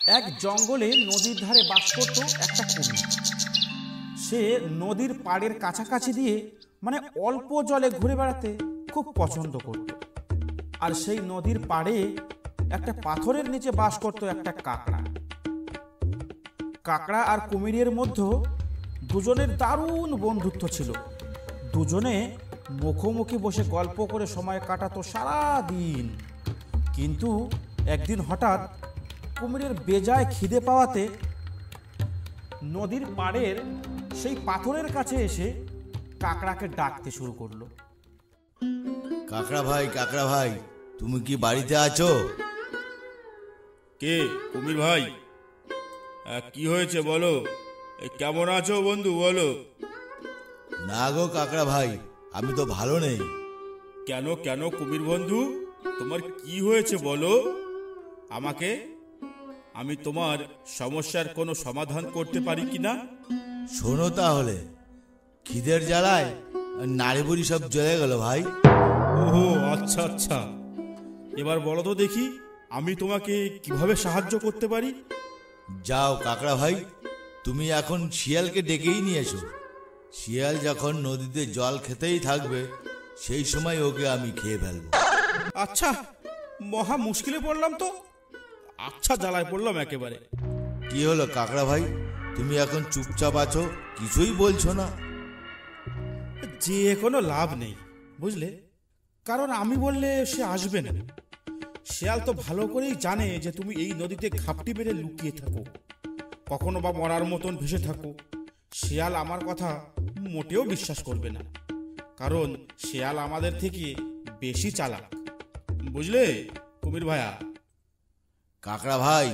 এক জঙ্গলে নদীর ধারে বাস করত একটা কুমির। সে নদীর পাড়ের কাছাকাছি দিয়ে মানে অল্প জলে ঘুরে বেড়াতে খুব পছন্দ করত। আর সেই নদীর পাড়ে একটা পাথরের নিচে বাস করত একটা কাকড়া। কাকড়া আর কুমিরের মধ্যে দুজনের দারুণ বন্ধুত্ব ছিল। দুজনে মুখোমুখি বসে গল্প করে সময় কাটাতো সারা দিন। কিন্তু একদিন হঠাৎ কুমিরের বেজায় খিদে পাওয়াতে নদীর পাড়ের সেই পাথরের কাছে এসে কাকড়াকে ডাকতে শুরু করলো। কাকড়া ভাই, তুমি কি বাড়িতে আছো? কে? কুমির ভাই, কি হয়েছে বলো? কেমন আছো বন্ধু বলো? না গো কাকড়া ভাই, আমি তো ভালো নেই। কেন কেন কুমির বন্ধু, তোমার কি হয়েছে বলো আমাকে। আমি তোমার সমস্যার কোনো সমাধান করতে পারি কিনা। শোনো তাহলে, খিদের জ্বালায় নাড়ি বুড়ি সব জ্বলে গেল ভাই। ওহো, আচ্ছা আচ্ছা, এবার বলো তো দেখি আমি তোমাকে কিভাবে সাহায্য করতে পারি। যাও কাকড়া ভাই, তুমি এখন শিয়ালকে ডেকেই নিয়ে এসো। শিয়াল যখন নদীতে জল খেতেই থাকবে, সেই সময় ওকে আমি খেয়ে ফেলবো। আচ্ছা, মহা মুশকিলে পড়লাম তো। আচ্ছা, জ্বালায় পড়লাম একেবারে। কি হলো কাকড়া ভাই, তুমি এখন চুপচাপ আছো, কিছুই বলছো না? যে কোনো লাভ নেই বুঝলে, কারণ আমি বললে সে আসবে না। শিয়াল তো ভালো করেই জানে যে তুমি এই নদীতে ঘাপটি মেরে লুকিয়ে থাকো, কখনো বা মরার মতন ভেসে থাকো। শিয়াল আমার কথা মোটেও বিশ্বাস করবে না, কারণ শিয়াল আমাদের থেকে বেশি চালাক, বুঝলে কুমির ভাইয়া। কাকড়া ভাই,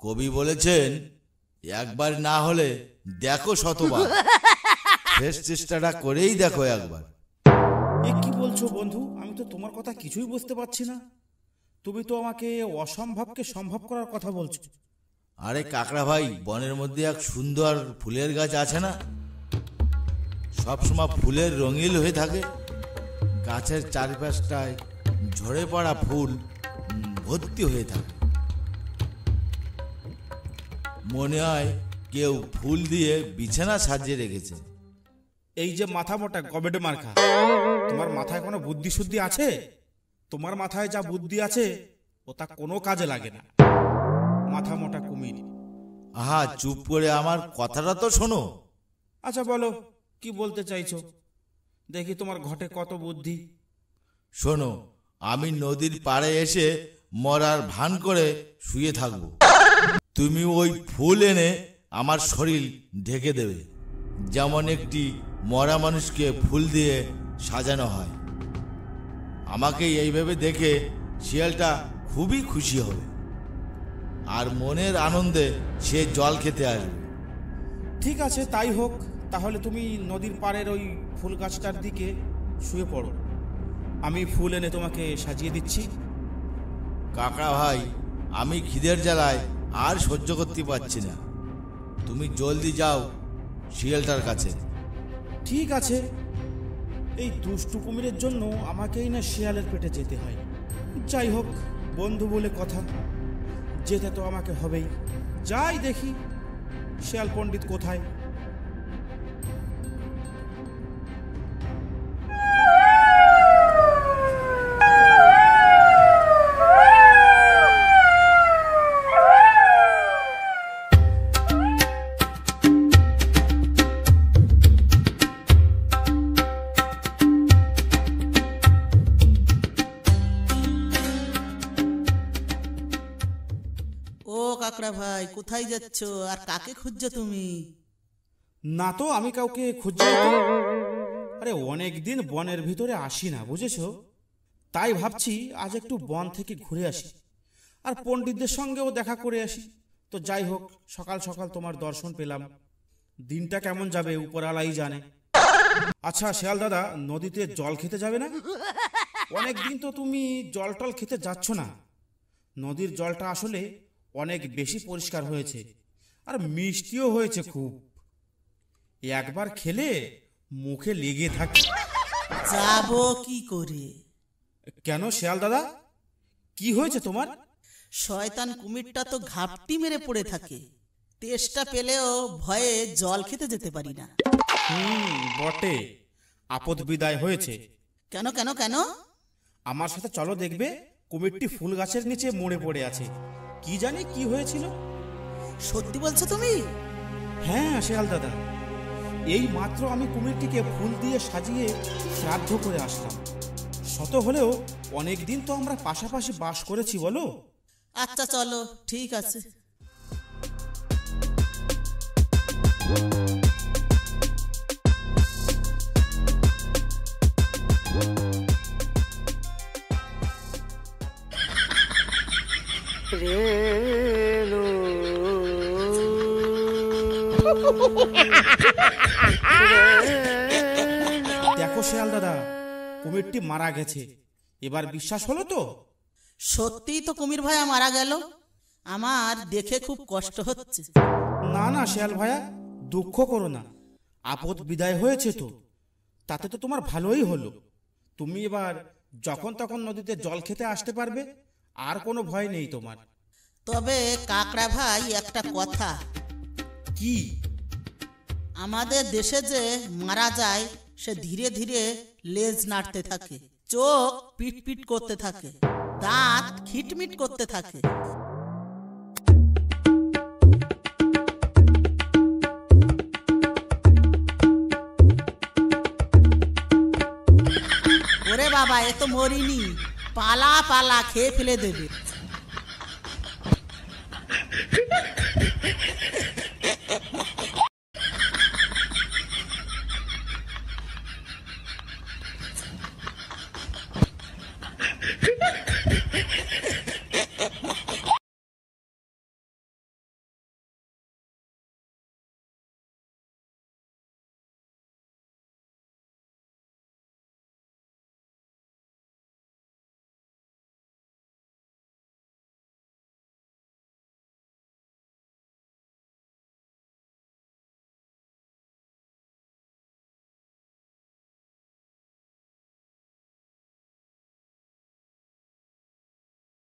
কবি বলেছেন, একবার না হলে দেখো শতবার। শেষ চেষ্টাটা করেই দেখো একবার। এ কি বলছো বন্ধু? আমি তো তোমার কথা কিছুই বুঝতে পারছি না। তুমি তো আমাকে অসম্ভবকে সম্ভব করার কথা বলছো। আরে কাকড়া ভাই, বনের মধ্যে এক সুন্দর ফুলের গাছ আছে না, সবসময় ফুলের রঙিল হয়ে থাকে। গাছের চারপাশটায় ঝরে পড়া ফুল ভর্তি হয়ে থাকে। মনে হয় কেউ ফুল দিয়ে বিছানা সাজিয়ে রেখেছে। এই যে মাথা মোটা গবেটে মার্কা, তোমার মাথায় কোনো বুদ্ধি শুদ্ধি আছে? তোমার মাথায় যা বুদ্ধি আছে ও তা কোনো কাজে লাগে না, মাথা মোটা কুমির। আহা, চুপ করে আমার কথাটা তো শোনো। আচ্ছা বলো, কি বলতে চাইছো? দেখি তোমার ঘটে কত বুদ্ধি। শোনো, আমি নদীর পাড়ে এসে মরার ভান করে শুয়ে থাকবো। তুমি ওই ফুল এনে আমার শরীর ঢেকে দেবে, যেমন একটি মরা মানুষকে ফুল দিয়ে সাজানো হয়। আমাকে এইভাবে দেখে শিয়ালটা খুবই খুশি হবে, আর মনের আনন্দে সে জল খেতে আসবে। ঠিক আছে, তাই হোক। তাহলে তুমি নদীর পাড়ের ওই ফুল গাছটার দিকে শুয়ে পড়ো, আমি ফুল এনে তোমাকে সাজিয়ে দিচ্ছি। কাকড়া ভাই, আমি খিদের জ্বালায় আর সহ্য করতে পারছি না, তুমি জলদি যাও শিয়ালটার কাছে। ঠিক আছে, এই দুষ্টু কুমিরের জন্য আমাকেই না শিয়ালের পেটে যেতে হয়। যাই হোক, বন্ধু বলে কথা, যেতে তো আমাকে হবেই। যাই দেখি শিয়াল পণ্ডিত কোথায়। কাকড়া ভাই, কোথায় যাচ্ছ আর কাকে খুঁজছো তুমি? না তো, আমি কাউকে খুঁজছি না। আরে অনেকদিন বনের ভিতরে আসি না, বুঝেছো? তাই ভাবছি আজ একটু বন থেকে ঘুরে আসি, আর পণ্ডিতদের সঙ্গেও দেখা করে আসি। তো যাই হোক, সকাল সকাল তোমার দর্শন পেলাম। দিনটা কেমন যাবে উপরওয়ালাই জানে। আচ্ছা শিয়াল দাদা, নদীতে জল খেতে যাবে না? অনেকদিন তো তুমি জল টল খেতে যাচ্ছ না। নদীর জলটা আসলে অনেক বেশি পরিষ্কার হয়েছে, আর মিষ্টিও হয়েছে খুব। একবার খেলে মুখে লেগে থাকে। যাবো কি করে? কেন শিয়াল দাদা, কি হয়েছে তোমার? শয়তান কুমিরটা তো ঘাপটি মেরে পড়ে থাকে, তেষ্টা পেলেও ভয়ে জল খেতে যেতে পারি না। বটে, আপদ বিদায় হয়েছে। কেন কেন কেন? আমার সাথে চলো, দেখবে কুমিরটি ফুল গাছের নিচে মরে পড়ে আছে। কি জানি কি হয়েছিল। সত্যি বলছো তুমি? হ্যাঁ শেয়াল দাদা, এই মাত্র আমি কুমিরটিকে ফুল দিয়ে সাজিয়ে শ্রাদ্ধ করে আসলাম। শত হলেও অনেক দিন তো আমরা পাশাপাশি বাস করেছি, বলো? আচ্ছা চলো, ঠিক আছে। দেখো শেয়াল দাদা, কুমিরটি মারা গেছে। এবার বিশ্বাস হলো তো? সত্যিই তো কুমির ভাইয়া মারা গেল। আমার দেখে খুব কষ্ট হচ্ছে। না না শেয়াল ভাইয়া, দুঃখ করো না। আপদ বিদায় হয়েছে তো, তাতে তো তোমার ভালোই হলো। তুমি এবার যখন তখন নদীতে জল খেতে আসতে পারবে, আর কোনো ভয় নেই তোমার। তবে কাকড়া ভাই, একটা কথা। কি? আমাদের দেশে যে মারা যায়, সে ধীরে ধীরে লেজ নাড়তে থাকে, চোখ পিট পিট করতে থাকে, দাঁত খিটমিট করতে থাকে। ওরে বাবা, এ তো মরিনি, পালা পালা খেয়ে ফেলে দেবে।